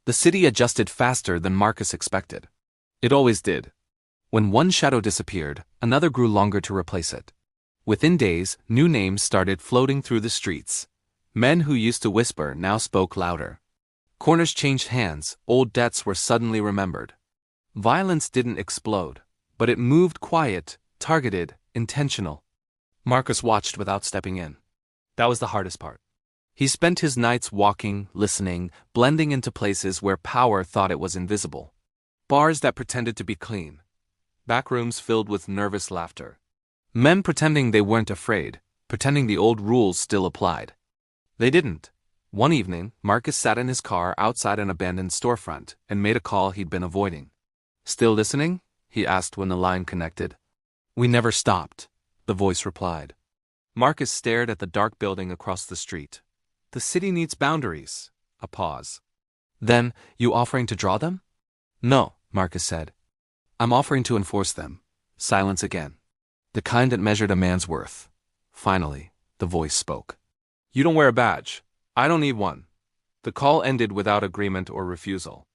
The city adjusted faster than Marcus expected. It always did. When one shadow disappeared, another grew longer to replace it. Within days, new names started floating through the streets. Men who used to whisper now spoke louder. Corners changed hands, old debts were suddenly remembered. Violence didn't explode, but it moved quiet, targeted, intentional. Marcus watched without stepping in. That was the hardest part. He spent his nights walking, listening, blending into places where power thought it was invisible. Bars that pretended to be clean. Back rooms filled with nervous laughter. Men pretending they weren't afraid, pretending the old rules still applied. They didn't. One evening, Marcus sat in his car outside an abandoned storefront and made a call he'd been avoiding. "Still listening?" he asked when the line connected. "We never stopped," the voice replied. Marcus stared at the dark building across the street. "The city needs boundaries." A pause. "Then, you offering to draw them?" "No," Marcus said. "I'm offering to enforce them." Silence again. The kind that measured a man's worth. Finally, the voice spoke. "You don't wear a badge. I don't need one." The call ended without agreement or refusal.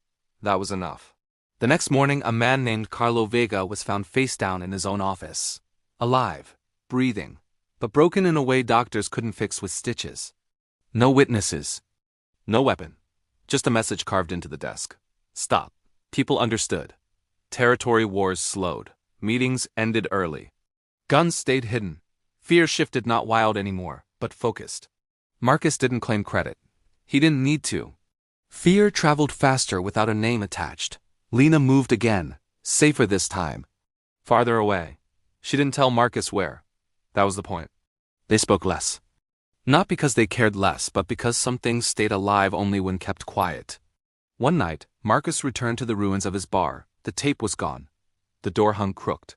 That was enough. The next morning, a man named Carlo Vega was found face down in his own office. Alive, breathing, but broken in a way doctors couldn't fix with stitches. No witnesses. No weapon. Just a message carved into the desk. Stop. People understood. Territory wars slowed. Meetings ended early. Guns stayed hidden. Fear shifted not wild anymore, but focused. Marcus didn't claim credit. He didn't need to. Fear traveled faster without a name attached. Lena moved again, safer this time. Farther away. She didn't tell Marcus where. That was the point. They spoke less. Not because they cared less, but because some things stayed alive only when kept quiet. One night, Marcus returned to the ruins of his bar. The tape was gone. The door hung crooked.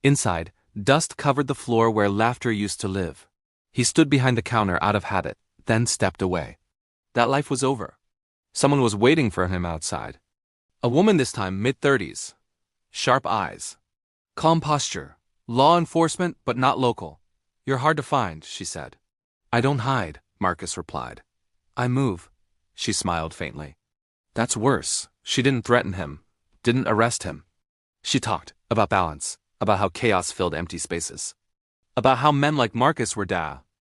Inside, dust covered the floor where laughter used to live. He stood behind the counter out of habit, then stepped away. That life was over. Someone was waiting for him outside. A woman this time, mid-30s. Sharp eyes. Calm posture. Law enforcement, but not local. "You're hard to find," she said. "I don't hide," Marcus replied. "I move." She smiled faintly. That's worse. She didn't threaten him. Didn't arrest him. She talked about balance, about how chaos filled empty spaces. About how men like Marcus were